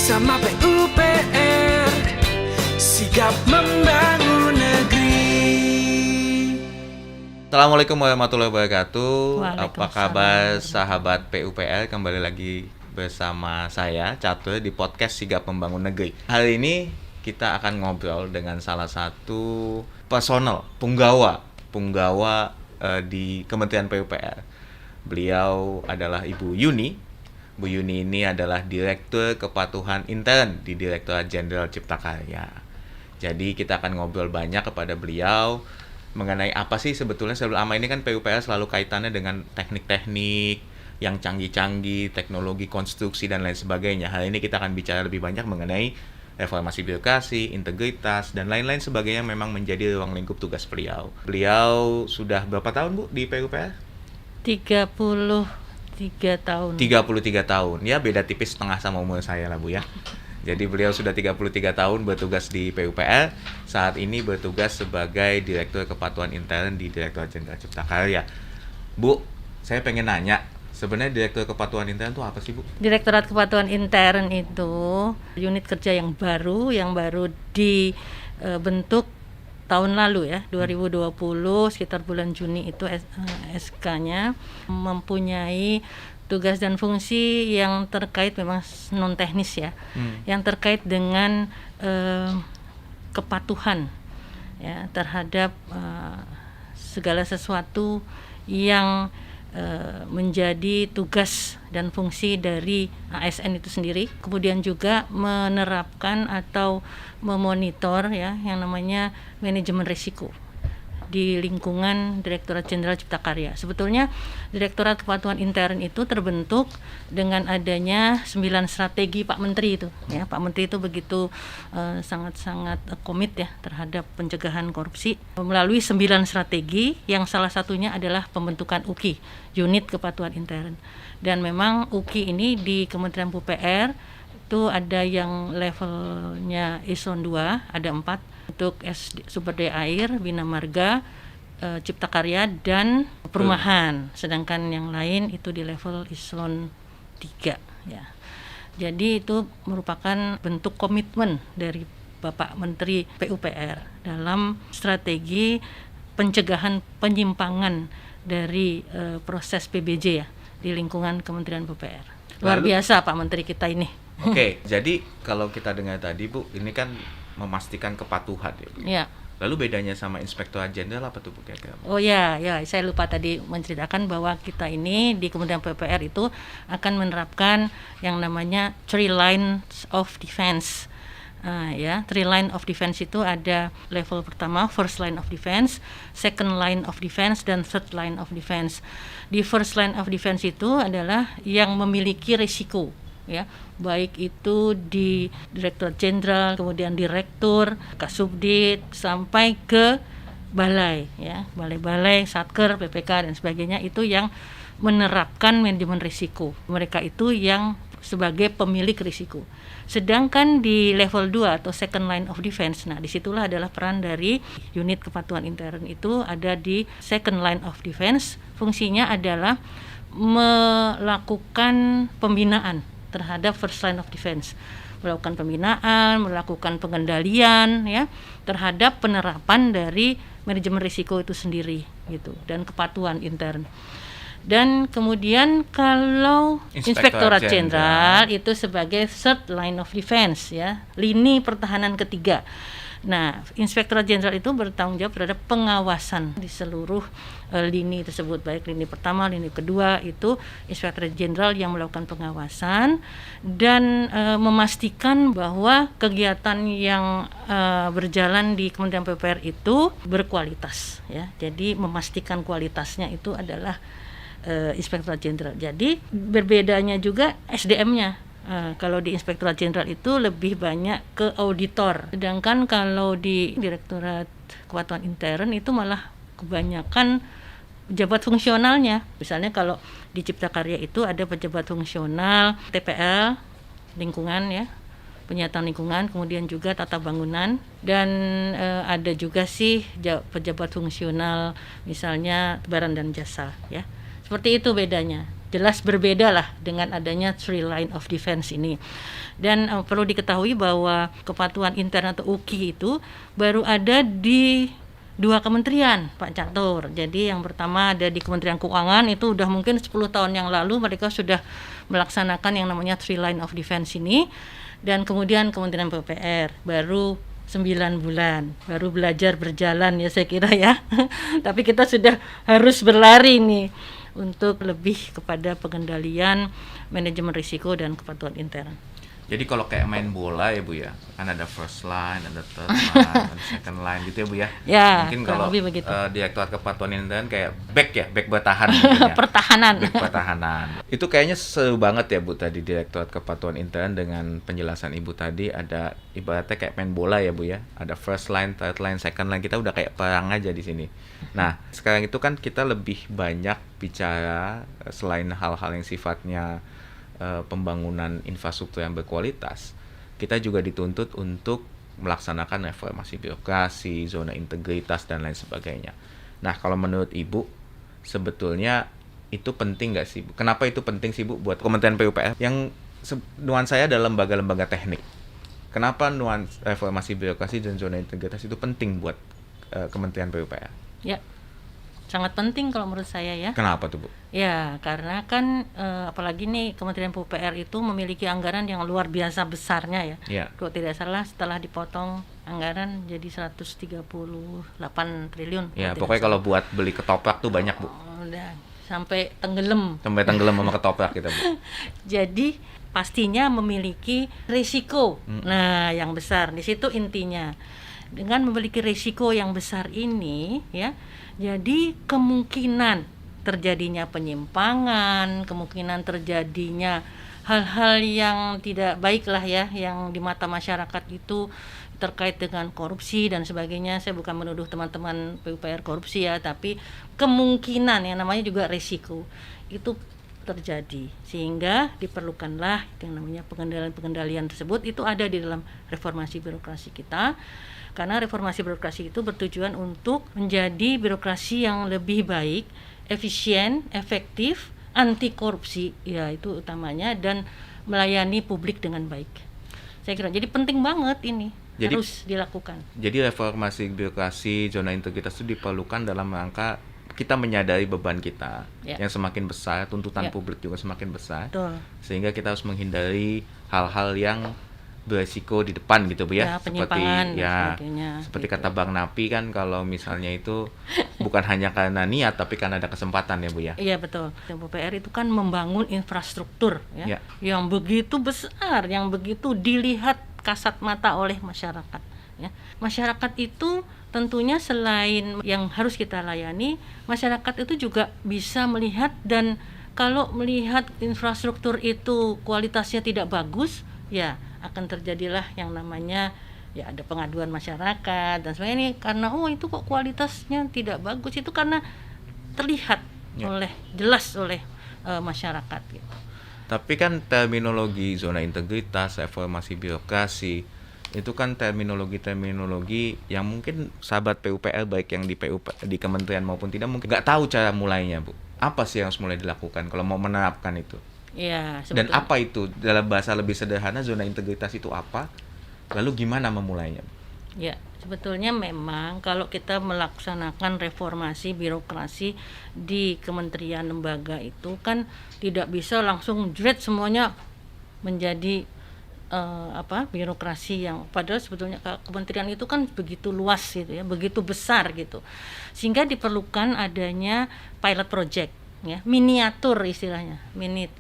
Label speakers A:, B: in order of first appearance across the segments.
A: bersama PUPR, sigap membangun negeri.
B: Assalamualaikum warahmatullahi wabarakatuh. Apa
C: Waalaikumsalam.
B: kabar sahabat PUPR? Kembali lagi bersama saya Catur di podcast Sigap Membangun Negeri. Hari ini kita akan ngobrol dengan salah satu personel punggawa di Kementerian PUPR. Beliau adalah Ibu Yuni. Bu Yuni ini adalah Direktur Kepatuhan Intern di Direktorat Jenderal Cipta Karya. Jadi kita akan ngobrol banyak kepada beliau mengenai apa sih sebetulnya selama ini kan PUPR selalu kaitannya dengan teknik-teknik yang canggih-canggih, teknologi konstruksi dan lain sebagainya. Hari ini kita akan bicara lebih banyak mengenai reformasi birokrasi, integritas, dan lain-lain sebagainya memang menjadi ruang lingkup tugas beliau. Beliau sudah berapa tahun, Bu, di PUPR?
C: 33 tahun.
B: 33 tahun. Ya, beda tipis setengah sama umur saya lah, Bu, ya. Jadi beliau sudah 33 tahun bertugas di PUPR. Saat ini bertugas sebagai Direktur Kepatuhan Intern di Direktorat Jenderal Cipta Karya. Bu, saya pengen nanya, sebenarnya Direktur Kepatuhan Intern itu apa sih, Bu?
C: Direktorat Kepatuhan Intern itu unit kerja yang baru dibentuk tahun lalu ya, 2020 sekitar bulan Juni itu SK-nya mempunyai tugas dan fungsi yang terkait memang non teknis ya, yang terkait dengan kepatuhan ya terhadap segala sesuatu yang menjadi tugas dan fungsi dari ASN itu sendiri. Kemudian juga menerapkan atau memonitor ya yang namanya manajemen risiko di lingkungan Direktorat Jenderal Cipta Karya. Sebetulnya Direktorat Kepatuhan Intern itu terbentuk dengan adanya 9 strategi Pak Menteri itu. Ya, Pak Menteri itu begitu sangat-sangat komit ya terhadap pencegahan korupsi melalui 9 strategi yang salah satunya adalah pembentukan UKI, Unit Kepatuhan Intern. Dan memang UKI ini di Kementerian PUPR itu ada yang levelnya Eselon 2, ada 4 untuk sumber daya air, bina marga, cipta karya dan perumahan. Sedangkan yang lain itu di level Eselon 3 ya. Jadi itu merupakan bentuk komitmen dari Bapak Menteri PUPR dalam strategi pencegahan penyimpangan dari proses PBJ ya di lingkungan Kementerian PUPR. Luar biasa Pak Menteri kita ini.
B: Oke, jadi kalau kita dengar tadi, Bu, ini kan memastikan kepatuhan ya, Bu.
C: Ya.
B: Lalu bedanya sama Inspektorat Jenderal apa tuh, Bu, kira-kira?
C: Oh ya, saya lupa tadi menceritakan bahwa kita ini di Kementerian PUPR itu akan menerapkan yang namanya three lines of defense. Three line of defense itu ada level pertama, first line of defense, second line of defense, dan third line of defense. Di first line of defense itu adalah yang memiliki risiko, ya, baik itu di Direktur Jenderal, kemudian Direktur, Kasubdit, sampai ke balai, ya, balai-balai, Satker, PPK dan sebagainya itu yang menerapkan manajemen risiko. Mereka itu yang sebagai pemilik risiko. Sedangkan di level 2 atau second line of defense, nah disitulah adalah peran dari unit kepatuhan intern itu ada di second line of defense. Fungsinya adalah melakukan pembinaan terhadap first line of defense, melakukan pembinaan, melakukan pengendalian ya terhadap penerapan dari manajemen risiko itu sendiri gitu dan kepatuhan intern. Dan kemudian kalau Inspektorat Jenderal itu sebagai third line of defense ya, lini pertahanan ketiga. Nah, Inspektorat Jenderal itu bertanggung jawab terhadap pengawasan di seluruh lini tersebut, baik lini pertama, lini kedua itu Inspektorat Jenderal yang melakukan pengawasan dan memastikan bahwa kegiatan yang berjalan di Kementerian PUPR itu berkualitas ya. Jadi memastikan kualitasnya itu adalah Inspektorat Jenderal. Jadi berbedanya juga SDM-nya. Kalau di Inspektorat Jenderal itu lebih banyak ke auditor. Sedangkan kalau di Direktorat Kepatuhan Intern itu malah kebanyakan pejabat fungsionalnya. Misalnya kalau di Cipta Karya itu ada pejabat fungsional TPL, lingkungan ya, penyataan lingkungan, kemudian juga tata bangunan, dan ada juga sih pejabat fungsional misalnya barang dan jasa ya. Seperti itu bedanya. jelas berbeda lah dengan adanya three line of defense ini. Dan perlu diketahui bahwa kepatuhan intern atau UKI itu baru ada di 2 kementerian, Pak Catur. Jadi yang pertama ada di Kementerian Keuangan, itu udah mungkin 10 tahun yang lalu mereka sudah melaksanakan yang namanya three line of defense ini. Dan kemudian Kementerian PUPR baru 9 bulan, baru belajar berjalan ya saya kira ya. Tapi kita sudah harus berlari nih untuk lebih kepada pengendalian manajemen risiko dan kepatuhan intern.
B: Jadi kalau kayak main bola ya Bu ya, kan ada first line, ada third line, ada second line gitu ya Bu ya.
C: Ya,
B: mungkin
C: kurang
B: kalau
C: lebih begitu.
B: Direktorat Kepatuhan Intern kayak back ya, back bertahan mungkin ya.
C: Pertahanan.
B: Back pertahanan. Itu kayaknya seru banget ya Bu tadi Direktorat Kepatuhan Intern dengan penjelasan Ibu tadi, ada ibaratnya kayak main bola ya Bu ya. Ada first line, third line, second line, kita udah kayak perang aja di sini. Nah, sekarang itu kan kita lebih banyak bicara selain hal-hal yang sifatnya pembangunan infrastruktur yang berkualitas, kita juga dituntut untuk melaksanakan reformasi birokrasi, zona integritas, dan lain sebagainya. Nah, kalau menurut Ibu, sebetulnya itu penting nggak sih, Bu? Kenapa itu penting sih, Bu, buat Kementerian PUPR yang nuansanya adalah lembaga-lembaga teknik? Kenapa reformasi birokrasi dan zona integritas itu penting buat Kementerian PUPR?
C: Ya, sangat penting kalau menurut saya ya.
B: Kenapa tuh, Bu?
C: Ya, karena kan apalagi nih Kementerian PUPR itu memiliki anggaran yang luar biasa besarnya ya.
B: Ya.
C: Kalau tidak salah setelah dipotong anggaran jadi 138 triliun.
B: Ya, pokoknya kalau buat beli ketoprak tuh banyak, Bu.
C: Udah sampai tenggelam.
B: Sampai tenggelam sama ketoprak kita, Bu.
C: Jadi pastinya memiliki risiko. Nah, yang besar di situ intinya. Dengan memiliki risiko yang besar ini ya, jadi kemungkinan terjadinya penyimpangan, kemungkinan terjadinya hal-hal yang tidak baik lah ya, yang di mata masyarakat itu terkait dengan korupsi dan sebagainya. Saya bukan menuduh teman-teman PUPR korupsi ya, tapi kemungkinan yang namanya juga risiko itu terjadi, sehingga diperlukanlah yang namanya pengendalian tersebut. Itu ada di dalam reformasi birokrasi kita, karena reformasi birokrasi itu bertujuan untuk menjadi birokrasi yang lebih baik, efisien, efektif, anti korupsi, ya itu utamanya, dan melayani publik dengan baik. Saya kira jadi penting banget ini, harus dilakukan.
B: Jadi reformasi birokrasi, zona integritas itu diperlukan dalam rangka kita menyadari beban kita yang semakin besar, tuntutan publik juga semakin besar.
C: Betul.
B: Sehingga kita harus menghindari hal-hal yang beresiko di depan gitu Bu ya, seperti kata Bang Napi kan, kalau misalnya itu bukan hanya karena niat tapi karena ada kesempatan ya Bu ya.
C: Iya betul. PUPR itu kan membangun infrastruktur ya, yang begitu besar, yang begitu dilihat kasat mata oleh masyarakat ya. Masyarakat itu tentunya selain yang harus kita layani, masyarakat itu juga bisa melihat, dan kalau melihat infrastruktur itu kualitasnya tidak bagus, ya akan terjadilah yang namanya ya ada pengaduan masyarakat dan sebagainya. Ini karena itu kok kualitasnya tidak bagus, itu karena terlihat jelas oleh masyarakat gitu.
B: Tapi kan terminologi zona integritas, reformasi birokrasi itu kan terminologi yang mungkin sahabat PUPR baik yang di kementerian maupun tidak mungkin nggak tahu cara mulainya Bu. Apa sih yang harus mulai dilakukan kalau mau menerapkan itu?
C: Ya,
B: dan apa itu, dalam bahasa lebih sederhana, zona integritas itu apa? Lalu gimana memulainya?
C: Ya, sebetulnya memang kalau kita melaksanakan reformasi birokrasi di kementerian lembaga itu kan tidak bisa langsung jret semuanya menjadi birokrasi yang padahal sebetulnya kementerian itu kan begitu luas gitu ya, begitu besar gitu. Sehingga diperlukan adanya pilot project ya, miniatur istilahnya,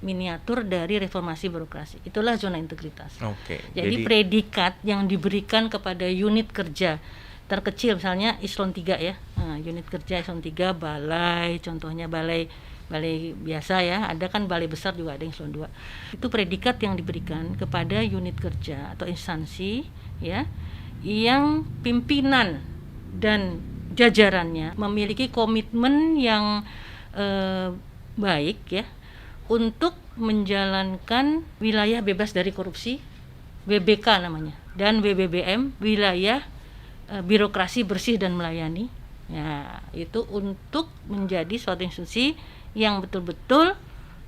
C: miniatur dari reformasi birokrasi. Itulah zona integritas. Jadi predikat yang diberikan kepada unit kerja terkecil, misalnya Eselon 3 ya. Unit kerja Eselon 3, balai, contohnya balai biasa ya, ada kan balai besar juga ada Eselon 2. Itu predikat yang diberikan kepada unit kerja atau instansi ya, yang pimpinan dan jajarannya memiliki komitmen yang baik ya untuk menjalankan wilayah bebas dari korupsi, WBK namanya, dan WBBM, wilayah birokrasi bersih dan melayani. Ya, itu untuk menjadi suatu institusi yang betul-betul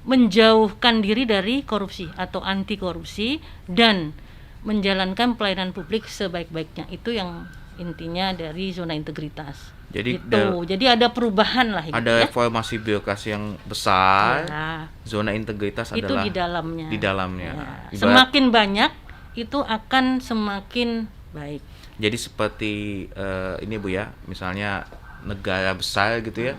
C: menjauhkan diri dari korupsi atau anti korupsi dan menjalankan pelayanan publik sebaik-baiknya. Itu yang intinya dari zona integritas.
B: Jadi
C: gitu. Jadi ada perubahan lah gitu,
B: ada
C: ya.
B: reformasi birokrasi yang besar.
C: Ya,
B: Zona integritas
C: itu
B: adalah
C: di dalamnya.
B: di dalamnya.
C: Ya.
B: Ibarat-
C: Semakin banyak itu akan semakin baik.
B: Jadi seperti ini Bu ya, misalnya negara besar gitu ya.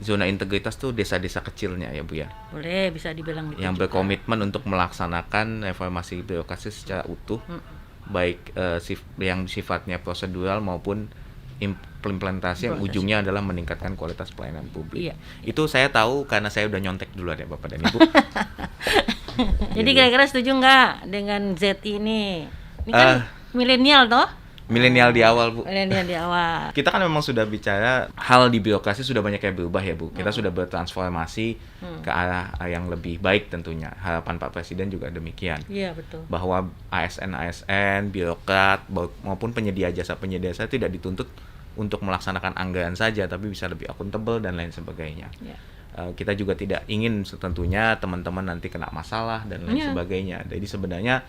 B: Zona integritas tuh desa-desa kecilnya ya Bu ya.
C: Boleh bisa dibilang gitu.
B: Yang
C: juga.
B: berkomitmen untuk melaksanakan reformasi birokrasi secara utuh, baik yang sifatnya prosedural maupun implementasi yang ujungnya adalah meningkatkan kualitas pelayanan publik.
C: Iya.
B: Itu saya tahu karena saya udah nyontek duluan ya Bapak dan Ibu.
C: Jadi
B: Gitu.
C: kira-kira setuju nggak dengan Z ini? Ini kan milenial toh?
B: Milenial di awal Bu.
C: Milenial di awal.
B: Kita kan memang sudah bicara hal di birokrasi sudah banyak yang berubah ya Bu. Kita sudah bertransformasi ke arah yang lebih baik tentunya. Harapan Pak Presiden juga demikian.
C: Iya betul.
B: Bahwa ASN, birokrat maupun penyedia jasa tidak dituntut untuk melaksanakan anggaran saja, tapi bisa lebih akuntabel dan lain sebagainya.
C: Ya.
B: Kita juga tidak ingin tentunya teman-teman nanti kena masalah dan lain sebagainya. Jadi sebenarnya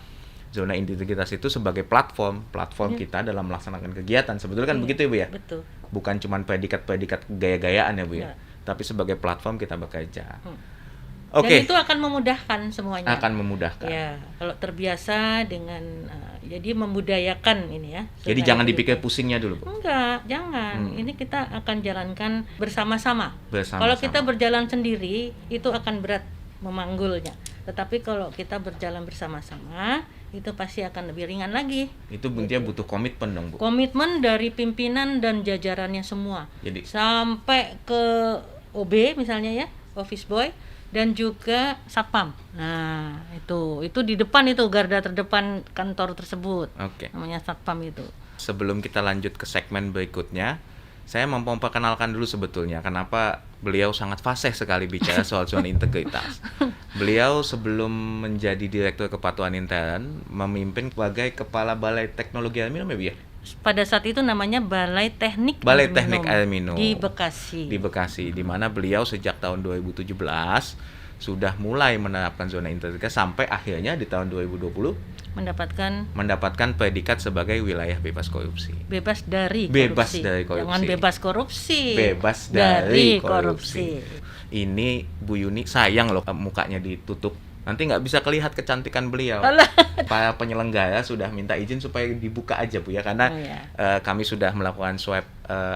B: zona integritas itu sebagai platform kita dalam melaksanakan kegiatan. Sebetulnya kan begitu ya Bu ya?
C: Betul.
B: Bukan cuma predikat-predikat gaya-gayaan ya Bu ya?
C: Ya.
B: Tapi sebagai platform kita bekerja.
C: Dan
B: Oke.
C: itu akan memudahkan semuanya.
B: Akan memudahkan.
C: Ya, kalau terbiasa dengan jadi membudayakan ini ya.
B: Jadi
C: zona
B: jangan
C: integritas.
B: dipikir pusingnya dulu Bu.
C: Enggak, jangan. Ini kita akan jalankan bersama-sama.
B: Bersama-sama.
C: Kalau kita berjalan sendiri itu akan berat memanggulnya. Tetapi kalau kita berjalan bersama-sama itu pasti akan lebih ringan lagi.
B: Itu intinya butuh komitmen dong Bu.
C: Komitmen dari pimpinan dan jajarannya semua.
B: Jadi
C: Sampai ke OB misalnya ya, office boy dan juga satpam. Nah, itu di depan itu garda terdepan kantor tersebut.
B: oke.
C: Namanya satpam itu.
B: Sebelum kita lanjut ke segmen berikutnya, saya mau memperkenalkan dulu sebetulnya kenapa beliau sangat fasih sekali bicara soal zona integritas. Beliau sebelum menjadi Direktur Kepatuhan Intern memimpin sebagai Kepala Balai Teknologi Air Minum ya Bu ya?
C: Pada saat itu namanya Balai Teknik
B: Balai
C: Air
B: Teknik
C: Minum
B: Air Minum
C: di Bekasi.
B: Di Bekasi, di mana beliau sejak tahun 2017 sudah mulai menerapkan zona integritas sampai akhirnya di tahun 2020 mendapatkan predikat sebagai wilayah bebas korupsi.
C: Bebas dari
B: Bebas
C: korupsi.
B: dari korupsi.
C: Jangan bebas korupsi.
B: Bebas dari korupsi. Ini Bu Yuni sayang loh mukanya ditutup. Nanti nggak bisa kelihatan kecantikan beliau.
C: Alah.
B: Para penyelenggara sudah minta izin supaya dibuka aja Bu ya, karena
C: Oh, ya.
B: kami sudah melakukan swab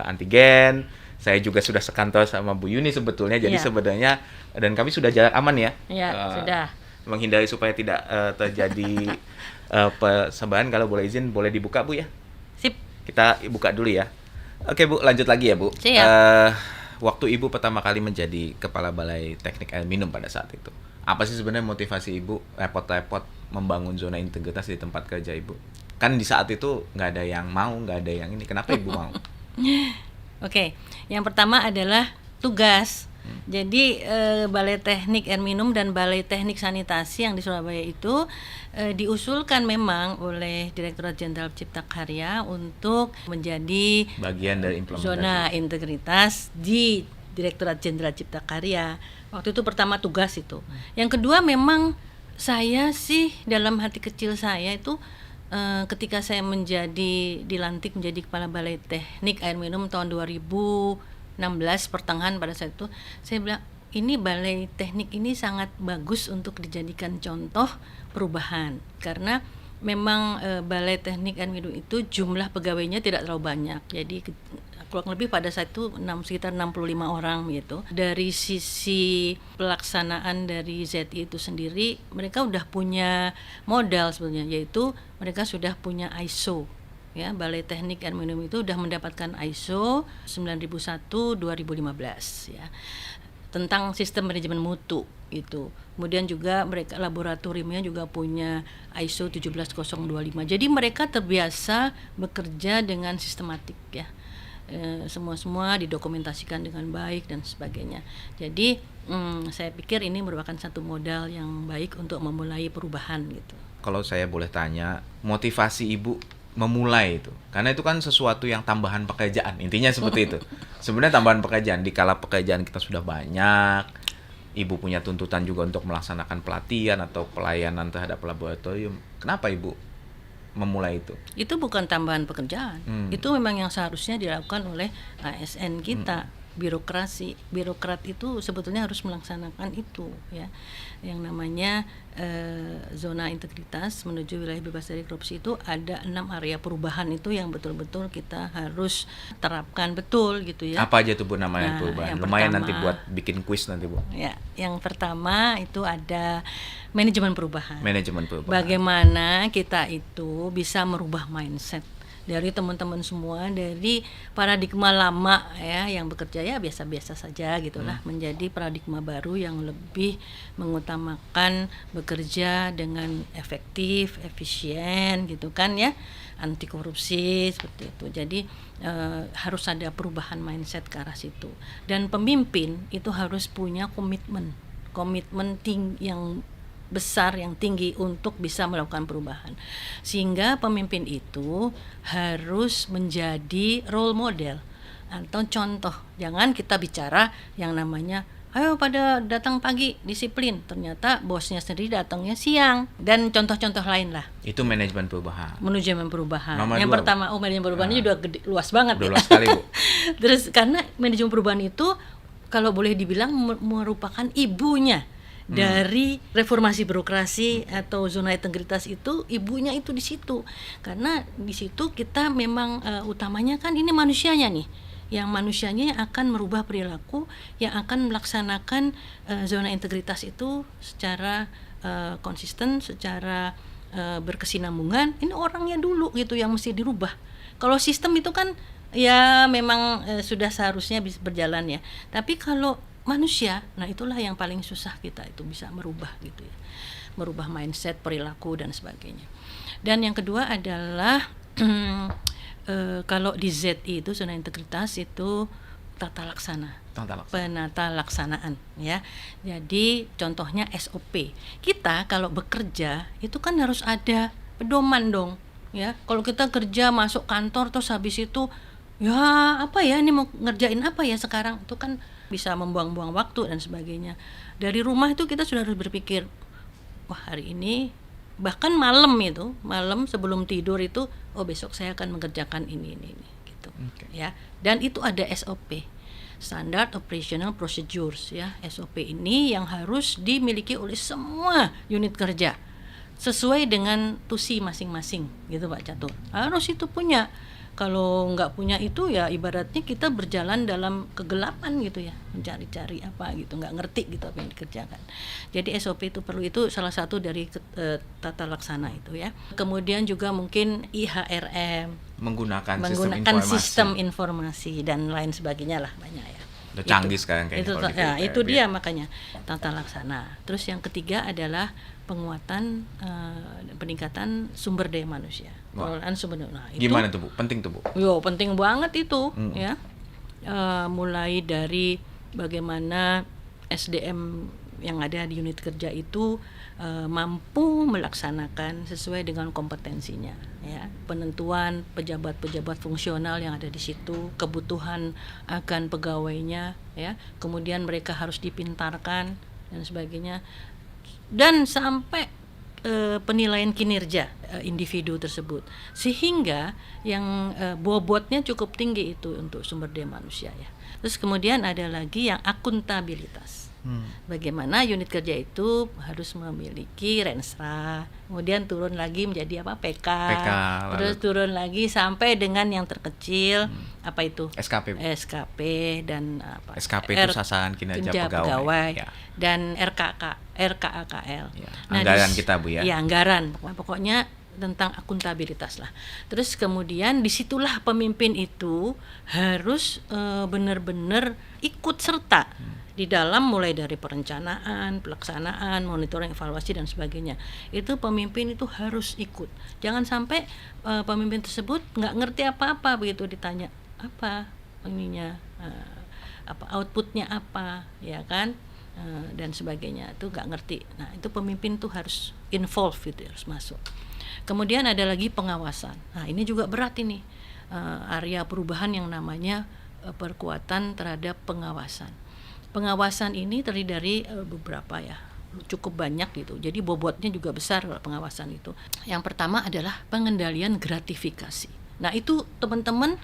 B: antigen. Saya juga sudah sekantor sama Bu Yuni sebetulnya. Jadi
C: Iya.
B: sebenarnya dan kami sudah jarak aman ya.
C: Ya, sudah.
B: Menghindari supaya tidak terjadi persebaran. Kalau boleh izin boleh dibuka Bu ya.
C: Sip.
B: Kita buka dulu ya. Oke Bu, lanjut lagi ya Bu.
C: Siap.
B: Waktu Ibu pertama kali menjadi Kepala Balai Teknik Air Minum pada saat itu, apa sih sebenarnya motivasi Ibu repot-repot membangun zona integritas di tempat kerja Ibu? Kan di saat itu nggak ada yang mau, nggak ada yang ini. Kenapa Ibu mau?
C: Oke, yang pertama adalah tugas. Jadi Balai Teknik Air Minum dan Balai Teknik Sanitasi yang di Surabaya itu diusulkan memang oleh Direktorat Jenderal Cipta Karya untuk menjadi
B: Bagian dari implementasi.
C: zona integritas di Direktorat Jenderal Cipta Karya. Waktu itu pertama tugas itu. Yang kedua memang saya sih dalam hati kecil saya itu ketika saya dilantik menjadi Kepala Balai Teknik Air Minum tahun 2016 pertengahan pada saat itu, saya bilang ini balai teknik ini sangat bagus untuk dijadikan contoh perubahan karena memang Balai Teknik Air Minum itu jumlah pegawainya tidak terlalu banyak. Jadi kurang lebih pada saat itu sekitar 65 orang gitu. Dari sisi pelaksanaan dari ZI itu sendiri, mereka udah punya modal sebenarnya, yaitu mereka sudah punya ISO. Ya, Balai Teknik Air Minum itu sudah mendapatkan ISO 9001/2015 ya. Tentang sistem manajemen mutu itu. Kemudian juga mereka laboratoriumnya juga punya ISO 17025. Jadi mereka terbiasa bekerja dengan sistematik ya. Semua didokumentasikan dengan baik dan sebagainya. Jadi saya pikir ini merupakan satu modal yang baik untuk memulai perubahan gitu.
B: Kalau saya boleh tanya, motivasi Ibu memulai itu, karena itu kan sesuatu yang tambahan pekerjaan, intinya seperti itu. Sebenarnya tambahan pekerjaan, di kala pekerjaan kita sudah banyak, Ibu punya tuntutan juga untuk melaksanakan pelatihan atau pelayanan terhadap laboratorium. Kenapa Ibu memulai itu?
C: Itu bukan tambahan pekerjaan. Itu memang yang seharusnya dilakukan oleh ASN kita. Birokrat itu sebetulnya harus melaksanakan itu, ya. Yang namanya zona integritas menuju wilayah bebas dari korupsi itu ada 6 area perubahan itu yang betul-betul kita harus terapkan betul gitu ya.
B: Apa aja tuh Bu namanya perubahan? Lumayan
C: pertama,
B: nanti buat bikin kuis nanti Bu.
C: Ya, yang pertama itu ada manajemen perubahan.
B: Manajemen perubahan.
C: Bagaimana kita itu bisa merubah mindset dari teman-teman semua, dari paradigma lama ya yang bekerja ya biasa-biasa saja gitulah, menjadi paradigma baru yang lebih mengutamakan bekerja dengan efektif, efisien gitu kan ya, anti korupsi seperti itu. Jadi harus ada perubahan mindset ke arah situ. Dan pemimpin itu harus punya komitmen yang besar, yang tinggi untuk bisa melakukan perubahan. Sehingga pemimpin itu harus menjadi role model atau contoh. Jangan kita bicara yang namanya ayo pada datang pagi, disiplin. Ternyata bosnya sendiri datangnya siang, dan contoh-contoh lain lah.
B: Itu manajemen perubahan.
C: Manajemen perubahan.
B: Nomor
C: yang
B: 2,
C: pertama, manajemen perubahannya juga luas banget.
B: Udah luas sekali Bu.
C: Terus karena manajemen perubahan itu kalau boleh dibilang merupakan ibunya dari reformasi birokrasi atau zona integritas itu, ibunya itu di situ. Karena di situ kita memang utamanya kan ini manusianya nih. Yang manusianya yang akan merubah perilaku, yang akan melaksanakan zona integritas itu secara konsisten, secara berkesinambungan. Ini orangnya dulu gitu yang mesti dirubah. Kalau sistem itu kan ya memang sudah seharusnya bisa berjalan ya. Tapi kalau manusia, nah itulah yang paling susah kita itu bisa merubah gitu ya, merubah mindset, perilaku dan sebagainya. Dan yang kedua adalah kalau di ZI itu zona integritas itu tata laksana. Penata laksanaan ya. Jadi contohnya SOP. Kita kalau bekerja itu kan harus ada pedoman dong ya. Kalau kita kerja masuk kantor terus habis itu ya apa ya ini mau ngerjain apa ya sekarang, itu kan bisa membuang-buang waktu dan sebagainya. Dari rumah itu kita sudah harus berpikir, wah hari ini, bahkan malam sebelum tidur itu, oh besok saya akan mengerjakan ini gitu. Ya. Dan itu ada SOP, Standard Operational Procedures ya. SOP ini yang harus dimiliki oleh semua unit kerja sesuai dengan tusi masing-masing gitu Pak Catur. Harus itu punya. Kalau nggak punya itu ya ibaratnya kita berjalan dalam kegelapan gitu ya, mencari-cari apa gitu, nggak ngerti gitu apa yang dikerjakan. Jadi SOP itu perlu, itu salah satu dari tata laksana itu ya. Kemudian juga mungkin IHRM, menggunakan sistem informasi dan lain sebagainya lah, banyak ya.
B: Udah canggih sekarang kayaknya.
C: Itu dia makanya tata laksana. Terus yang ketiga adalah penguatan peningkatan sumber daya manusia. Pengelolaan sumber daya. Nah, itu
B: gimana tuh Bu? Penting tuh Bu?
C: Penting banget itu ya. Mulai dari bagaimana SDM yang ada di unit kerja itu mampu melaksanakan sesuai dengan kompetensinya ya. Penentuan pejabat-pejabat fungsional yang ada di situ, kebutuhan akan pegawainya ya. Kemudian mereka harus dipintarkan dan sebagainya. Dan sampai penilaian kinerja individu tersebut, sehingga yang bobotnya cukup tinggi itu untuk sumber daya manusia ya. Terus kemudian ada lagi yang akuntabilitas. Bagaimana unit kerja itu harus memiliki Renstra, kemudian turun lagi menjadi apa PK terus turun lagi sampai dengan yang terkecil apa itu SKP dan apa
B: SKP itu sasaran kinerja pegawai ya.
C: Dan RKAKL
B: ya. Anggaran kita Bu ya.
C: Ya anggaran pokoknya tentang akuntabilitas lah. Terus kemudian disitulah pemimpin itu harus benar-benar ikut serta di dalam mulai dari perencanaan, pelaksanaan, monitoring, evaluasi dan sebagainya. Itu pemimpin itu harus ikut. Jangan sampai pemimpin tersebut nggak ngerti apa-apa begitu ditanya apa ininya, apa outputnya apa, ya kan, dan sebagainya itu nggak ngerti. Nah itu pemimpin tuh harus involve gitu, harus masuk. Kemudian ada lagi pengawasan. Nah ini juga berat ini, area perubahan yang namanya perkuatan terhadap pengawasan. Pengawasan ini terdiri dari beberapa ya, cukup banyak gitu. Jadi bobotnya juga besar kalau pengawasan itu. Yang pertama adalah pengendalian gratifikasi. Nah itu teman-teman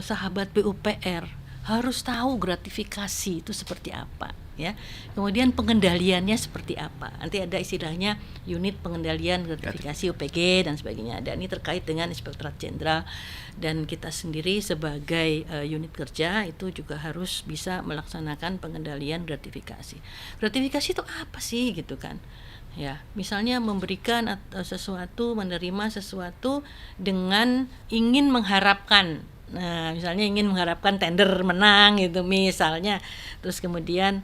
C: sahabat PUPR harus tahu gratifikasi itu seperti apa ya. Kemudian pengendaliannya seperti apa. Nanti ada istilahnya unit pengendalian gratifikasi UPG dan sebagainya. Dan ini terkait dengan Inspektorat Jenderal dan kita sendiri sebagai unit kerja itu juga harus bisa melaksanakan pengendalian gratifikasi. Gratifikasi itu apa sih gitu kan? Ya, misalnya memberikan sesuatu, menerima sesuatu dengan ingin mengharapkan. Nah, misalnya ingin mengharapkan tender menang gitu misalnya. Terus kemudian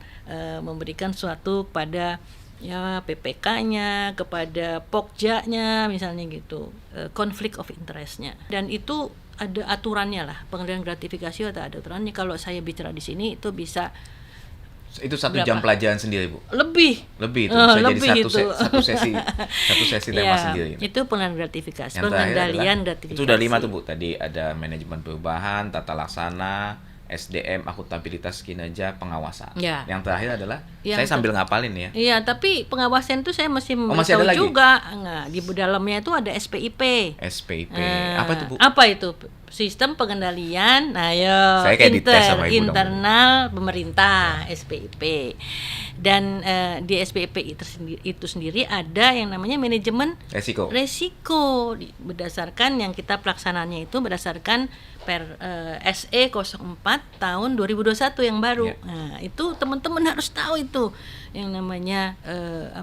C: memberikan sesuatu kepada ya PPK-nya, kepada Pokja-nya misalnya gitu. Conflict of interest-nya. Dan itu ada aturannya lah. Pengendalian gratifikasi ada aturannya. Kalau saya bicara di sini itu bisa
B: itu 1
C: berapa?
B: jam pelajaran sendiri, Bu.
C: Lebih
B: Itu bisa
C: lebih
B: jadi
C: itu.
B: satu sesi tema sendiri.
C: Itu pengendalian gratifikasi,
B: Yang terakhir
C: pengendalian
B: adalah,
C: gratifikasi.
B: itu udah 5 tuh, Bu. Tadi ada manajemen perubahan, tata laksana, SDM, akuntabilitas kinerja, pengawasan.
C: Ya.
B: Yang terakhir adalah
C: Yang
B: saya sambil ngapalin ya.
C: Iya, tapi pengawasan itu saya masih
B: masih ada
C: memberitahu
B: lagi?
C: juga. Enggak, di dalamnya itu ada SPIP.
B: SPIP.
C: Nah,
B: Apa itu, Bu?
C: Apa itu? Sistem pengendalian,
B: Saya kayak dites sama Ibu dong.
C: internal pemerintah SPIP. Dan di SPIP itu sendiri ada yang namanya manajemen resiko berdasarkan yang kita pelaksananya itu berdasarkan SE 04 tahun 2021 yang baru.
B: Ya.
C: Nah, itu teman-teman harus tahu itu yang namanya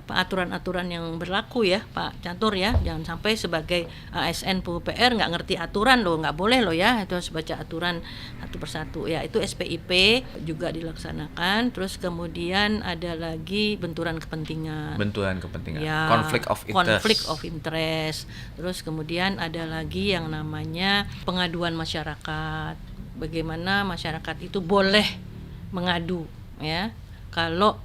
C: aturan-aturan yang berlaku ya Pak Catur ya. Jangan sampai sebagai ASN PUPR nggak ngerti aturan loh, nggak boleh loh ya. Itu harus baca aturan satu persatu ya. Itu SPIP juga dilaksanakan. Terus kemudian ada lagi benturan kepentingan.
B: Ya, conflict of interest.
C: Terus kemudian ada lagi yang namanya pengaduan masyarakat. Bagaimana masyarakat itu boleh mengadu ya. Kalau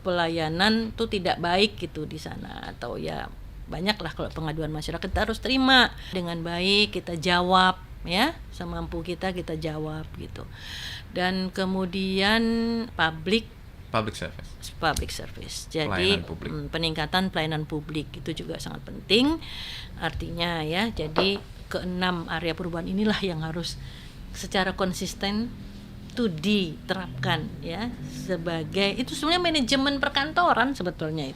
C: pelayanan tuh tidak baik gitu di sana atau ya banyaklah kalau pengaduan masyarakat kita harus terima dengan baik, kita jawab ya semampu kita jawab gitu. Dan kemudian public service. Jadi peningkatan pelayanan publik itu juga sangat penting. Artinya ya, jadi ke-6 area perubahan inilah yang harus secara konsisten itu diterapkan ya sebagai itu sebenarnya manajemen perkantoran sebetulnya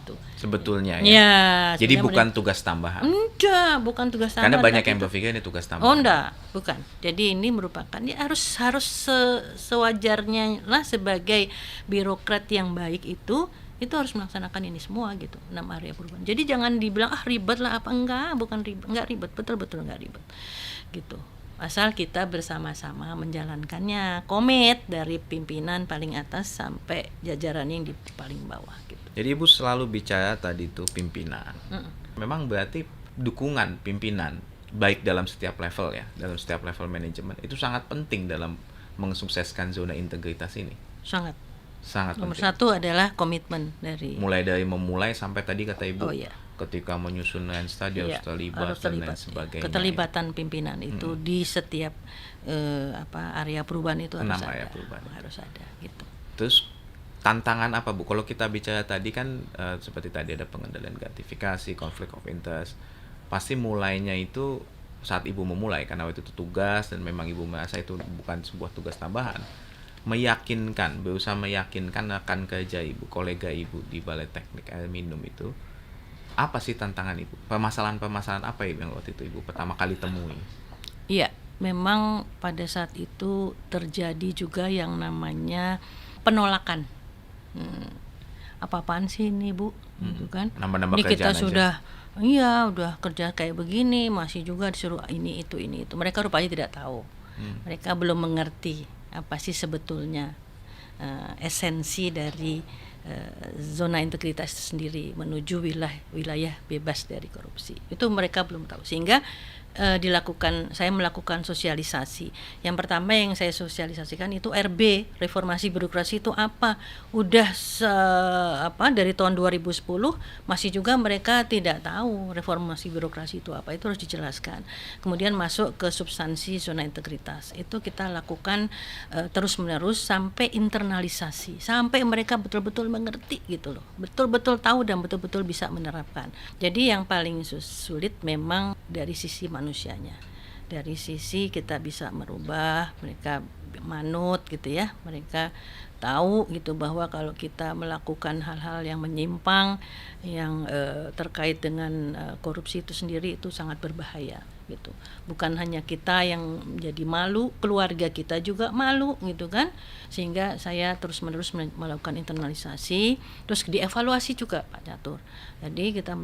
C: ya.
B: Jadi bukan tugas tambahan.
C: Enggak, bukan tugas tambahan.
B: Karena banyak yang berpikir ini tugas tambahan.
C: Oh enggak, bukan. Jadi ini merupakan ya harus sewajarnya lah sebagai birokrat yang baik itu harus melaksanakan ini semua gitu, 6 area perubahan. Jadi jangan dibilang ribet lah apa bukan ribet, enggak ribet, betul-betul enggak ribet. Gitu. Asal kita bersama-sama menjalankannya, komit dari pimpinan paling atas sampai jajaran yang di paling bawah gitu.
B: Jadi Ibu selalu bicara tadi itu pimpinan. Memang berarti dukungan pimpinan baik dalam setiap level ya, dalam setiap level manajemen itu sangat penting dalam mensukseskan zona integritas ini.
C: Sangat
B: penting.
C: Nomor 1 adalah komitmen dari
B: mulai sampai tadi kata Ibu.
C: Oh iya.
B: Ketika menyusun lensa dia harus terlibat dan lain sebagainya.
C: Keterlibatan pimpinan itu di setiap area perubahan itu harus ada gitu.
B: Terus tantangan apa, Bu? Kalau kita bicara tadi kan seperti tadi ada pengendalian gratifikasi, conflict of interest. Pasti mulainya itu saat Ibu memulai karena itu tugas dan memang Ibu merasa itu bukan sebuah tugas tambahan. Berusaha meyakinkan akan kerja Ibu, kolega Ibu di Balai Teknik Air Minum itu. Apa sih tantangan Ibu? Permasalahan apa yang waktu itu Ibu pertama kali temui?
C: Iya, memang pada saat itu terjadi juga yang namanya penolakan. Apa-apaan sih ini Bu? Gitu kan?
B: Nambah-nambah
C: ini kita
B: kerjaan
C: udah kerja kayak begini, masih juga disuruh ini itu. Mereka rupanya tidak tahu. Mereka belum mengerti apa sih sebetulnya esensi dari zona integritas itu sendiri menuju wilayah bebas dari korupsi. Itu mereka belum tahu. Sehingga saya melakukan sosialisasi. Yang pertama yang saya sosialisasikan itu RB, reformasi birokrasi itu apa. Udah dari tahun 2010 masih juga mereka tidak tahu reformasi birokrasi itu apa. Itu harus dijelaskan. Kemudian masuk ke substansi zona integritas. Itu kita lakukan terus-menerus sampai internalisasi, sampai mereka betul-betul mengerti gitu loh. Betul-betul tahu dan betul-betul bisa menerapkan. Jadi yang paling sulit memang dari sisi manusianya. Dari sisi kita bisa merubah, mereka manut gitu ya, mereka tahu gitu bahwa kalau kita melakukan hal-hal yang menyimpang, yang terkait dengan korupsi itu sendiri itu sangat berbahaya gitu. Bukan hanya kita yang jadi malu, keluarga kita juga malu gitu kan. Sehingga saya terus-menerus melakukan internalisasi, terus dievaluasi juga Pak Catur. Jadi kita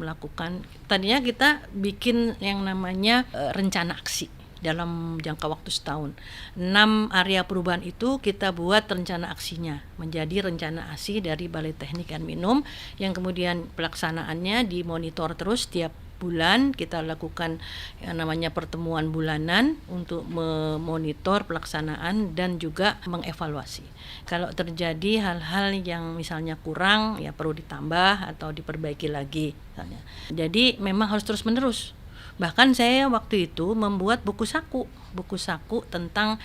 C: tadinya kita bikin yang namanya rencana aksi dalam jangka waktu setahun. 6 area perubahan itu kita buat rencana aksinya menjadi rencana aksi dari Balai Teknik Air Minum, yang kemudian pelaksanaannya dimonitor terus tiap bulan. Kita lakukan yang namanya pertemuan bulanan untuk memonitor pelaksanaan dan juga mengevaluasi. Kalau terjadi hal-hal yang misalnya kurang, ya perlu ditambah atau diperbaiki lagi misalnya. Jadi memang harus terus-menerus. Bahkan saya waktu itu membuat buku saku tentang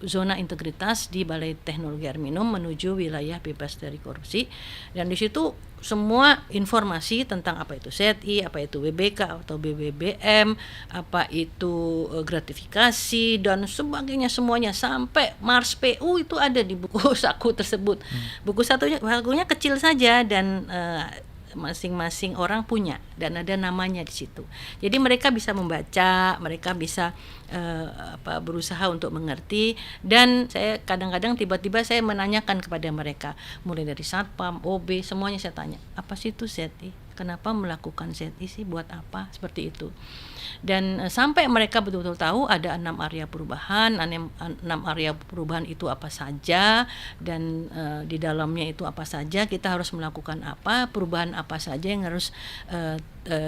C: zona integritas di Balai Teknologi Air Minum menuju wilayah bebas dari korupsi, dan di situ semua informasi tentang apa itu ZI, apa itu WBK atau BBBM, apa itu gratifikasi dan sebagainya, semuanya sampai Mars PU itu ada di buku saku tersebut. Buku sakunya kecil saja dan masing-masing orang punya dan ada namanya di situ. Jadi mereka bisa membaca, mereka bisa berusaha untuk mengerti, dan saya kadang-kadang tiba-tiba saya menanyakan kepada mereka, mulai dari satpam, OB, semuanya saya tanya, apa sih itu ZI? Kenapa melakukan ZI sih? Buat apa? Seperti itu. Dan sampai mereka betul-betul tahu ada 6 area perubahan, 6 area perubahan itu apa saja, dan di dalamnya itu apa saja, kita harus melakukan apa, perubahan apa saja yang harus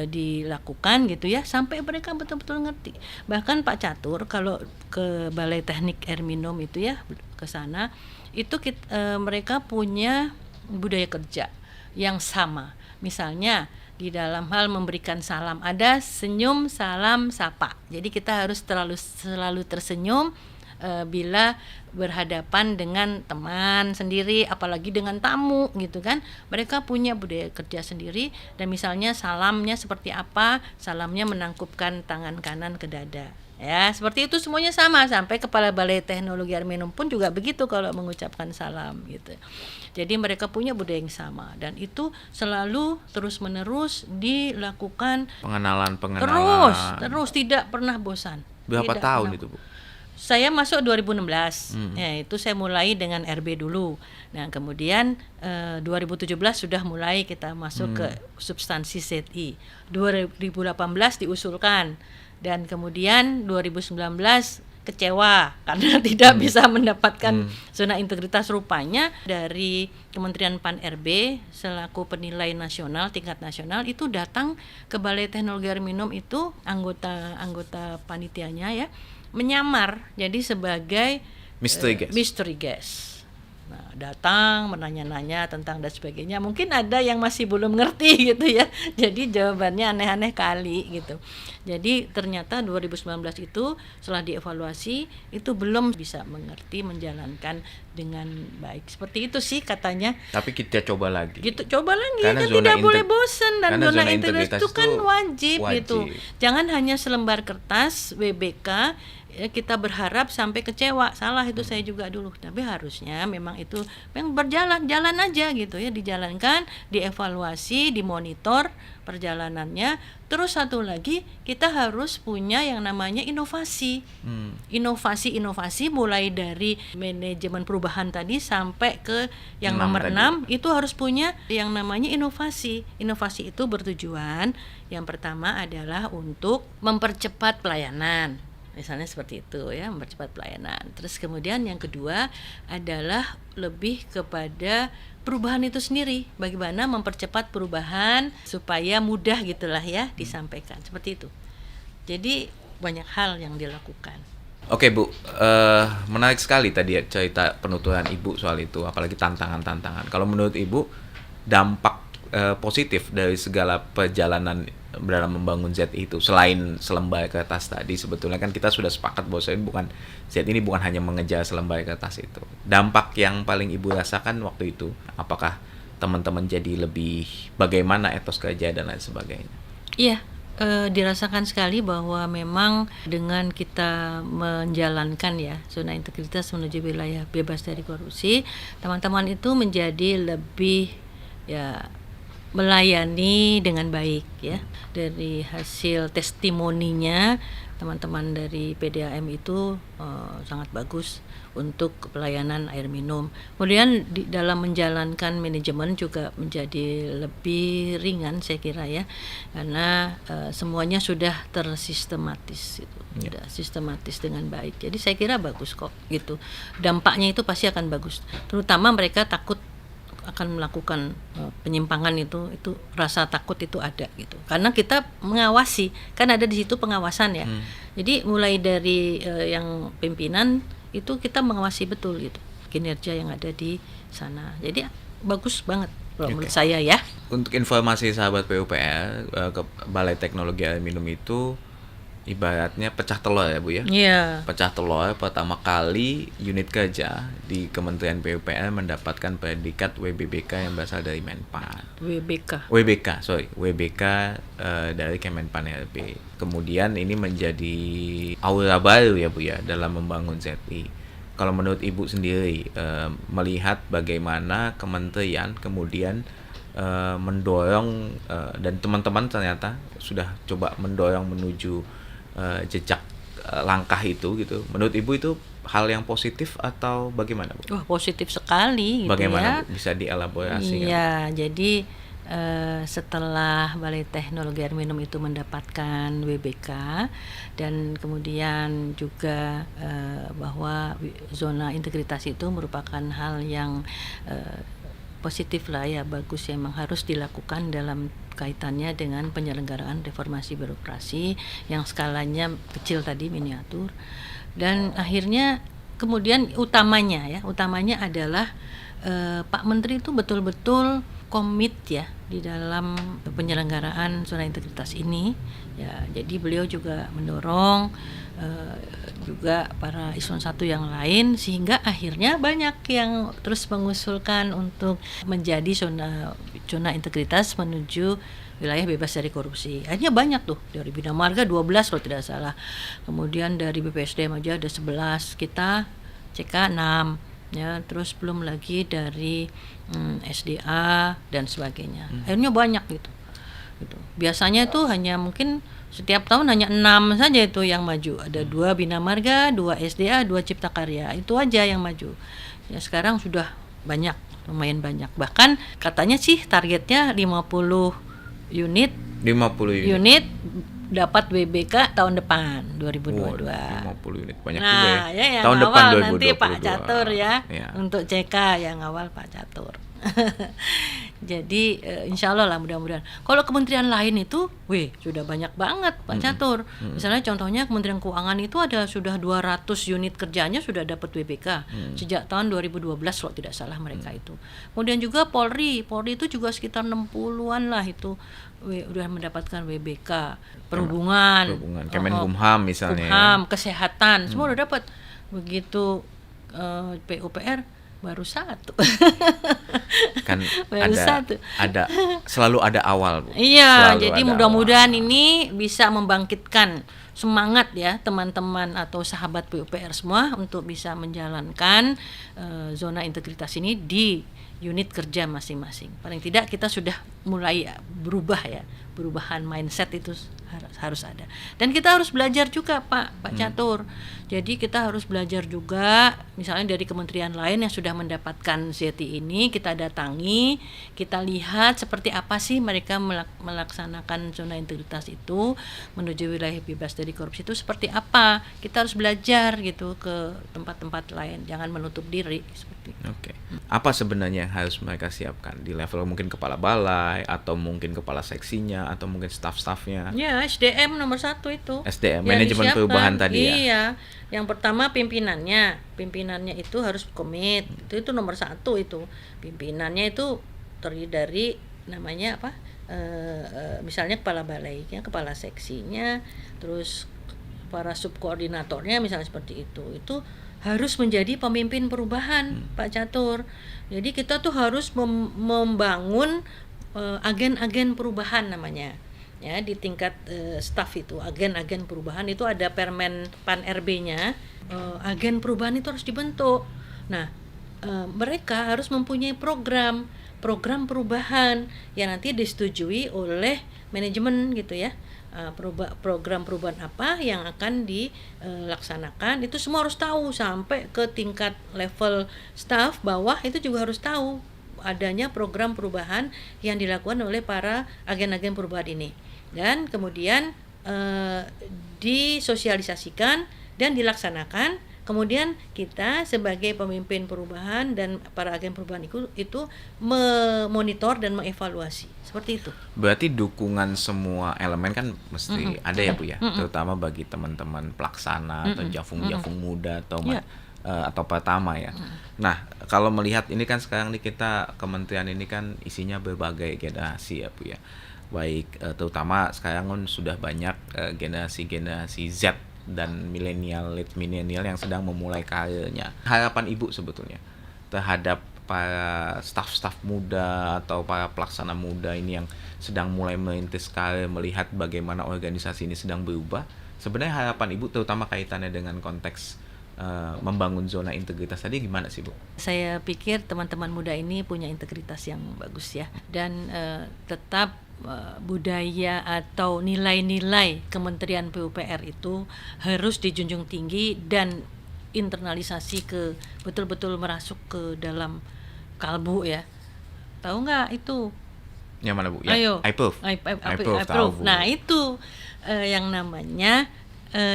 C: dilakukan gitu ya, sampai mereka betul-betul ngerti. Bahkan Pak Catur kalau ke Balai Teknik Air Minum itu ya, ke sana itu mereka punya budaya kerja yang sama. Misalnya di dalam hal memberikan salam ada senyum, salam, sapa. Jadi kita harus selalu tersenyum bila berhadapan dengan teman sendiri, apalagi dengan tamu gitu kan. Mereka punya budaya kerja sendiri, dan misalnya salamnya seperti apa? Salamnya menangkupkan tangan kanan ke dada. Ya, seperti itu semuanya sama, sampai Kepala Balai Teknologi Air Minum pun juga begitu kalau mengucapkan salam gitu. Jadi mereka punya budaya yang sama, dan itu selalu terus-menerus dilakukan,
B: pengenalan
C: terus tidak pernah bosan.
B: Berapa tahun itu, Bu?
C: Saya masuk 2016. Ya, itu saya mulai dengan RB dulu. Nah, kemudian 2017 sudah mulai kita masuk ke substansi ZI. 2018 diusulkan, dan kemudian 2019 kecewa karena tidak bisa mendapatkan zona integritas. Rupanya dari Kementerian Pan-RB selaku penilai nasional, tingkat nasional itu datang ke Balai Teknologi Air Minum, itu anggota panitianya ya, menyamar jadi sebagai mystery guest. Nah, datang menanya-nanya tentang dan sebagainya. Mungkin ada yang masih belum ngerti gitu ya. Jadi jawabannya aneh-aneh kali gitu. Jadi ternyata 2019 itu setelah dievaluasi itu belum bisa mengerti, menjalankan dengan baik. Seperti itu sih katanya.
B: Tapi kita coba lagi.
C: Coba lagi, kan tidak boleh bosan, dan zona integritas itu kan wajib gitu. Jangan hanya selembar kertas WBK ya, kita berharap sampai kecewa. Salah itu saya juga dulu. Tapi harusnya memang itu yang jalan aja gitu ya, dijalankan, dievaluasi, dimonitor perjalanannya. Terus satu lagi, kita harus punya yang namanya inovasi. Inovasi mulai dari manajemen perubahan tadi sampai ke yang nomor 6 itu harus punya yang namanya inovasi. Inovasi itu bertujuan yang pertama adalah untuk mempercepat pelayanan. Misalnya seperti itu ya, mempercepat pelayanan. Terus kemudian yang kedua adalah lebih kepada perubahan itu sendiri, bagaimana mempercepat perubahan supaya mudah gitulah ya disampaikan, seperti itu. Jadi banyak hal yang dilakukan.
B: Oke Bu, menarik sekali tadi ya cerita penuturan Ibu soal itu, apalagi tantangan-tantangan. Kalau menurut Ibu, dampak positif dari segala perjalanan dalam membangun ZI itu, selain selembar kertas tadi, sebetulnya kan kita sudah sepakat bahwa ZI ini bukan hanya mengejar selembar kertas itu. Dampak yang paling Ibu rasakan waktu itu, apakah teman-teman jadi lebih bagaimana etos kerja dan lain sebagainya?
C: Iya, dirasakan sekali bahwa memang dengan kita menjalankan ya zona integritas menuju wilayah bebas dari korupsi, teman-teman itu menjadi lebih ya melayani dengan baik ya. Dari hasil testimoninya teman-teman dari PDAM itu sangat bagus untuk pelayanan air minum. Kemudian dalam menjalankan manajemen juga menjadi lebih ringan saya kira ya, karena semuanya sudah tersistematis itu, sudah sistematis dengan baik. Jadi saya kira bagus kok gitu. Dampaknya itu pasti akan bagus. Terutama mereka takut akan melakukan penyimpangan itu rasa takut itu ada gitu. Karena kita mengawasi, kan ada di situ pengawasan ya. Jadi mulai dari yang pimpinan itu kita mengawasi betul gitu kinerja yang ada di sana. Jadi bagus banget kalau menurut saya ya.
B: Untuk informasi sahabat PUPR, Balai Teknologi Air Minum itu ibaratnya pecah telur ya Bu ya.
C: Iya.
B: Pecah telur pertama kali unit kerja di Kementerian PUPR mendapatkan predikat WBBK yang berasal dari Menpan. WBK dari Kemenpan RB. Kemudian ini menjadi aura baru ya Bu ya dalam membangun ZI. Kalau menurut Ibu sendiri melihat bagaimana kementerian kemudian mendorong dan teman-teman ternyata sudah coba mendorong menuju jejak langkah itu gitu. Menurut Ibu itu hal yang positif atau bagaimana Bu?
C: Wah, positif sekali gitu.
B: Bagaimana
C: ya.
B: Bu? Bisa dielaborasi?
C: Iya, jadi setelah Balai Teknologi Air Minum itu mendapatkan WBK dan kemudian juga bahwa zona integritas itu merupakan hal yang positif lah ya, bagus ya, memang harus dilakukan dalam kaitannya dengan penyelenggaraan reformasi birokrasi yang skalanya kecil tadi, miniatur. Dan akhirnya kemudian utamanya adalah Pak Menteri itu betul-betul komit ya di dalam penyelenggaraan zona integritas ini ya. Jadi beliau juga mendorong juga para eselon 1 yang lain, sehingga akhirnya banyak yang terus mengusulkan untuk menjadi zona integritas menuju wilayah bebas dari korupsi. Akhirnya banyak tuh, dari Bina Marga 12 kalau tidak salah, kemudian dari BPSDM aja ada 11, kita CK 6 ya, terus belum lagi dari SDA dan sebagainya. Akhirnya banyak gitu. Biasanya itu hanya mungkin setiap tahun hanya 6 saja itu yang maju. Ada 2 Bina Marga, 2 SDA, 2 Cipta Karya. Itu aja yang maju. Ya sekarang sudah banyak, lumayan banyak. Bahkan katanya sih targetnya 50 unit dapat WBK tahun depan 2022.
B: 50 unit banyak
C: nah,
B: juga
C: ya. Yang
B: tahun
C: awal
B: depan 2022.
C: Nanti Pak Catur ya. Untuk CK yang awal Pak Catur. Jadi insya Allah lah, mudah-mudahan. Kalau kementerian lain itu, sudah banyak banget Pak Catur. Misalnya contohnya Kementerian Keuangan itu ada sudah 200 unit kerjanya sudah dapat WBK sejak tahun 2012 kalau tidak salah mereka itu. Kemudian juga Polri itu juga sekitar 60-an lah itu udah mendapatkan WBK. Perhubungan,
B: Kemenkumham misalnya.
C: Kumham, kesehatan, semua udah dapat. Begitu PUPR baru 1.
B: Kan
C: baru
B: selalu ada awal Bu.
C: Iya, jadi mudah-mudahan ini bisa membangkitkan semangat ya teman-teman atau sahabat PUPR semua untuk bisa menjalankan zona integritas ini di unit kerja masing-masing. Paling tidak kita sudah mulai berubah ya, perubahan mindset itu harus ada. Dan kita harus belajar juga Pak Catur. Jadi kita harus belajar juga, misalnya dari kementerian lain yang sudah mendapatkan ZI ini, kita datangi, kita lihat seperti apa sih mereka melaksanakan zona integritas itu menuju wilayah bebas dari korupsi itu seperti apa. Kita harus belajar gitu ke tempat-tempat lain, jangan menutup diri seperti itu.
B: Oke. Apa sebenarnya yang harus mereka siapkan di level mungkin kepala balai atau mungkin kepala seksinya ibunya atau mungkin staff-staffnya.
C: Ya, SDM nomor 1 itu.
B: SDM,
C: Yang
B: manajemen
C: disiapkan.
B: perubahan tadi ya.
C: Iya, yang pertama pimpinannya itu harus komit. Itu nomor 1 itu. Pimpinannya itu terdiri dari namanya apa? Misalnya kepala balainya, kepala seksinya, terus para subkoordinatornya misalnya seperti itu harus menjadi pemimpin perubahan, Pak Catur. Jadi kita tuh harus membangun agen-agen perubahan namanya, ya, di tingkat staf itu. Agen-agen perubahan itu ada Permen Pan RB-nya, agen perubahan itu harus dibentuk. Nah, mereka harus mempunyai program perubahan yang nanti disetujui oleh manajemen gitu ya. Program perubahan apa yang akan dilaksanakan itu semua harus tahu, sampai ke tingkat level staff bawah itu juga harus tahu adanya program perubahan yang dilakukan oleh para agen-agen perubahan ini, dan kemudian disosialisasikan dan dilaksanakan. Kemudian kita sebagai pemimpin perubahan dan para agen perubahan itu memonitor dan mengevaluasi, seperti itu.
B: Berarti dukungan semua elemen kan mesti ada ya Bu ya, terutama bagi teman-teman pelaksana atau jafung-jafung muda atau pertama ya. Nah, kalau melihat ini kan sekarang nih kita kementerian ini kan isinya berbagai generasi ya Bu ya. Baik terutama sekarang kan sudah banyak generasi Z dan milenial yang sedang memulai karirnya. Harapan Ibu sebetulnya terhadap para staf-staf muda atau para pelaksana muda ini yang sedang mulai merintis karir, melihat bagaimana organisasi ini sedang berubah. Sebenarnya harapan Ibu terutama kaitannya dengan konteks membangun zona integritas tadi gimana sih Bu?
C: Saya pikir teman-teman muda ini punya integritas yang bagus ya, dan tetap budaya atau nilai-nilai Kementerian PUPR itu harus dijunjung tinggi dan internalisasi ke betul-betul merasuk ke dalam kalbu ya. Tahu nggak itu?
B: Yang mana Bu? Ya,
C: Ayo.
B: iProof.
C: iProof. Nah itu yang namanya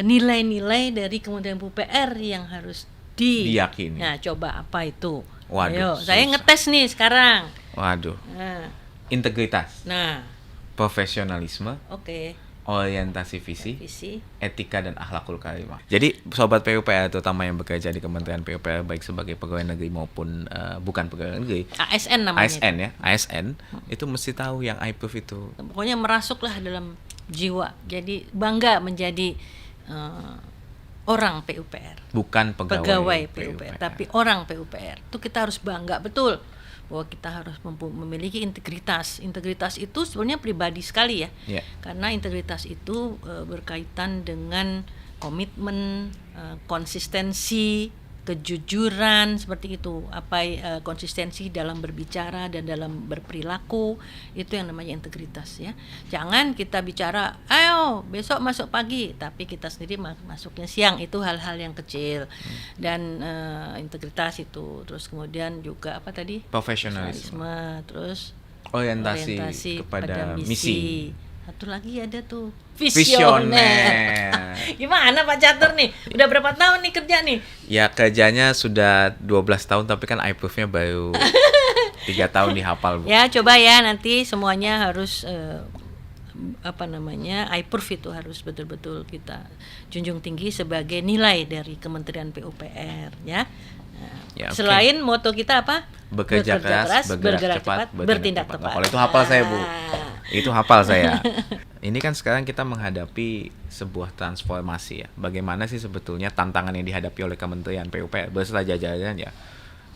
C: nilai-nilai dari Kementerian PUPR yang harus
B: diyakini.
C: Nah, coba apa itu?
B: Waduh,
C: Ayo, saya ngetes nih sekarang.
B: Waduh.
C: Nah.
B: Integritas.
C: Nah.
B: Profesionalisme.
C: Oke.
B: Orientasi visi, etika dan akhlakul karimah. Jadi sobat PUPR terutama yang bekerja di Kementerian PUPR baik sebagai pegawai negeri maupun bukan pegawai negeri.
C: ASN namanya.
B: ASN ya, ASN itu mesti tahu yang iProof itu.
C: Pokoknya merasuklah dalam jiwa. Jadi bangga menjadi orang PUPR.
B: Bukan pegawai
C: PUPR, tapi orang PUPR. Itu kita harus bangga betul bahwa kita harus memiliki integritas. Integritas itu sebenarnya pribadi sekali ya.
B: Yeah.
C: Karena integritas itu berkaitan dengan komitmen, konsistensi, kejujuran seperti itu. Konsistensi dalam berbicara dan dalam berperilaku, itu yang namanya integritas ya. Jangan kita bicara, ayo besok masuk pagi, tapi kita sendiri masuknya siang. Itu hal-hal yang kecil. Dan integritas itu, terus kemudian juga apa tadi?
B: Profesionalisme.
C: Terus
B: orientasi kepada misi.
C: Satu lagi ada tuh
B: visioner.
C: Gimana Pak Catur nih? Udah berapa tahun nih kerja nih?
B: Ya kerjanya sudah 12 tahun tapi kan iProof-nya baru 3 tahun dihafal Bu.
C: Ya coba ya nanti semuanya harus iProof itu harus betul-betul kita junjung tinggi sebagai nilai dari Kementerian PUPR ya.
B: Ya, okay.
C: Selain moto kita apa?
B: Bekerja keras, bergerak cepat,
C: bertindak tepat.
B: Kalau itu hafal saya Bu. Itu hafal saya. Ini kan sekarang kita menghadapi sebuah transformasi ya. Bagaimana sih sebetulnya tantangan yang dihadapi oleh Kementerian PUPR beserta jajarannya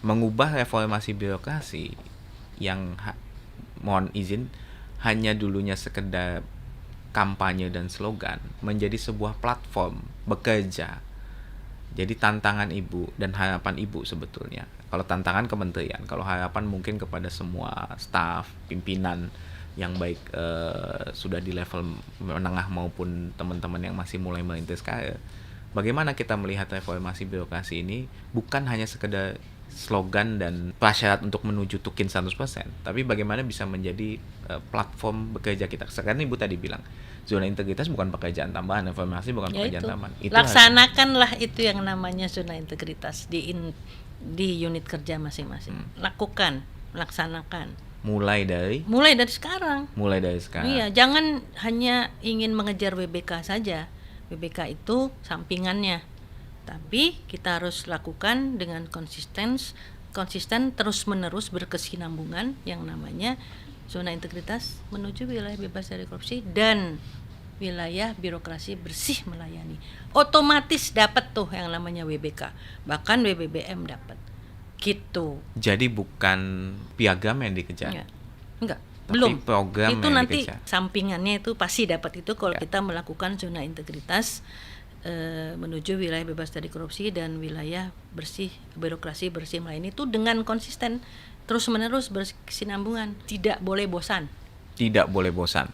B: mengubah reformasi birokrasi yang mohon izin hanya dulunya sekedar kampanye dan slogan menjadi sebuah platform bekerja. Jadi tantangan Ibu dan harapan Ibu sebetulnya. Kalau tantangan kementerian, kalau harapan mungkin kepada semua staf, pimpinan yang baik sudah di level menengah maupun teman-teman yang masih mulai merintis karir. Bagaimana kita melihat reformasi birokrasi ini bukan hanya sekedar slogan dan prasyarat untuk menuju tukin 100%, tapi bagaimana bisa menjadi platform bekerja kita. Sekarang Ibu tadi bilang, zona integritas bukan pekerjaan tambahan, reformasi bukan pekerjaan tambahan.
C: Laksanakanlah itu yang namanya zona integritas di unit kerja masing-masing. Lakukan, laksanakan.
B: Mulai dari
C: sekarang.
B: sekarang.
C: Iya, jangan hanya ingin mengejar WBK saja. WBK itu sampingannya. Tapi kita harus lakukan dengan konsisten terus-menerus berkesinambungan yang namanya zona integritas menuju wilayah bebas dari korupsi dan wilayah birokrasi bersih melayani. Otomatis dapat tuh yang namanya WBK. Bahkan WBBM dapat. Gitu.
B: Jadi bukan piagam yang dikejar.
C: Enggak.
B: Tapi
C: Belum.
B: program
C: Itu
B: yang
C: nanti
B: dikejar.
C: sampingannya itu pasti dapat itu kalau kita melakukan zona integritas menuju wilayah bebas dari korupsi dan wilayah bersih birokrasi bersih melayani itu dengan konsisten terus-menerus berkesinambungan, tidak boleh bosan.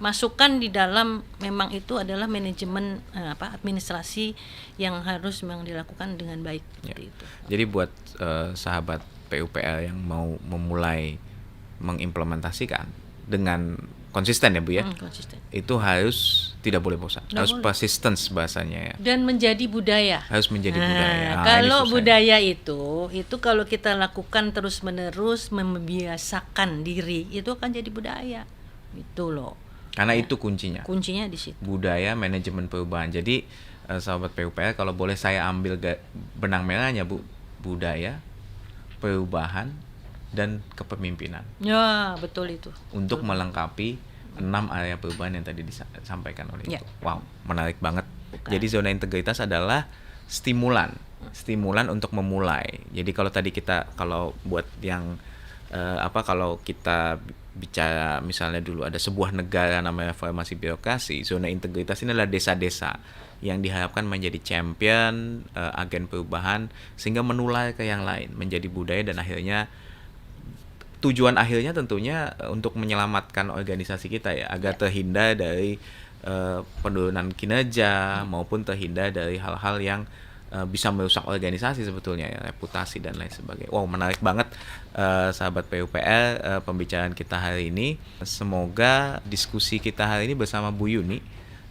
C: Masukkan di dalam memang itu adalah manajemen administrasi yang harus memang dilakukan dengan baik seperti itu.
B: Jadi buat sahabat PUPL yang mau memulai mengimplementasikan dengan konsisten ya Bu ya.
C: Konsisten.
B: Itu harus tidak boleh bosan. Harus persistence bahasanya ya.
C: Dan menjadi budaya.
B: Harus menjadi budaya.
C: Kalau budaya itu kalau kita lakukan terus-menerus membiasakan diri, itu akan jadi budaya. Itu loh.
B: Karena itu kuncinya.
C: Kuncinya di situ.
B: Budaya manajemen perubahan. Jadi sahabat PUPL kalau boleh saya ambil benang merahnya Bu, budaya, perubahan dan kepemimpinan.
C: Ya, betul itu.
B: Untuk melengkapi 6 area perubahan yang tadi disampaikan oleh Ibu. Wow, menarik banget. Jadi zona integritas adalah stimulan untuk memulai. Jadi kalau tadi kalau buat yang kalau kita bicara misalnya dulu ada sebuah negara namanya reformasi birokrasi, zona integritas ini adalah desa-desa yang diharapkan menjadi champion agen perubahan sehingga menular ke yang lain, menjadi budaya dan akhirnya tujuan akhirnya tentunya untuk menyelamatkan organisasi kita ya agar terhindar dari penurunan kinerja maupun terhindar dari hal-hal yang bisa merusak organisasi sebetulnya ya, reputasi dan lain sebagainya. Wow, menarik banget sahabat PUPL pembicaraan kita hari ini. Semoga diskusi kita hari ini bersama Bu Yuni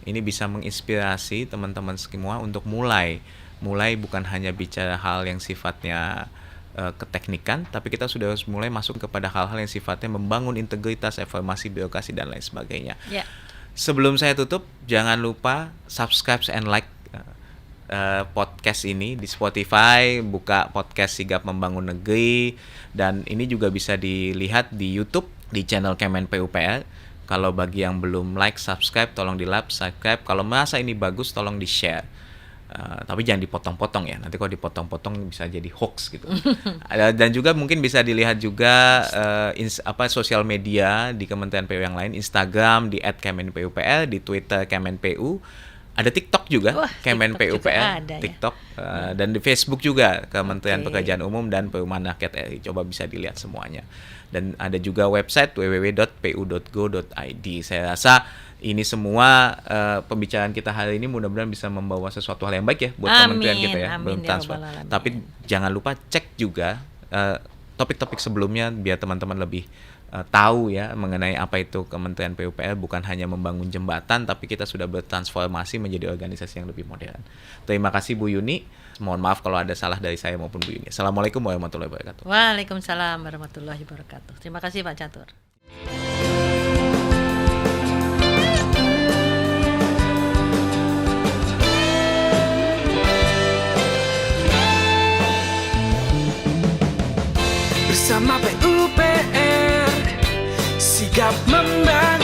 B: ini bisa menginspirasi teman-teman semua untuk mulai bukan hanya bicara hal yang sifatnya keteknikan, tapi kita sudah harus mulai masuk kepada hal-hal yang sifatnya membangun integritas, reformasi birokrasi dan lain sebagainya. Sebelum saya tutup, jangan lupa subscribe and like podcast ini di Spotify, buka podcast Sigap Membangun Negeri, dan ini juga bisa dilihat di YouTube di channel Kemen PUPL. Kalau bagi yang belum like, subscribe, tolong subscribe. Kalau merasa ini bagus, tolong di-share. Tapi jangan dipotong-potong ya. Nanti kalau dipotong-potong bisa jadi hoax gitu. Dan juga mungkin bisa dilihat juga sosial media di Kementerian PU yang lain, Instagram di @kemenpupl, di Twitter Kemenpu. Ada TikTok juga, Kemen PUPL, TikTok, dan di Facebook juga Kementerian Pekerjaan Umum dan Perumahan Rakyat RI. Coba bisa dilihat semuanya. Dan ada juga website www.pu.go.id. Saya rasa ini semua pembicaraan kita hari ini mudah-mudahan bisa membawa sesuatu hal yang baik ya buat kementerian kita ya. Belum transfer. Tapi jangan lupa cek juga topik-topik sebelumnya biar teman-teman lebih tahu ya mengenai apa itu Kementerian PUPL, bukan hanya membangun jembatan tapi kita sudah bertransformasi menjadi organisasi yang lebih modern. Terima kasih Bu Yuni. Mohon maaf kalau ada salah dari saya maupun Bu Yuni. Assalamualaikum warahmatullahi wabarakatuh.
C: Waalaikumsalam warahmatullahi wabarakatuh. Terima kasih Pak Catur.
A: Bersama PUPR Sigap membangun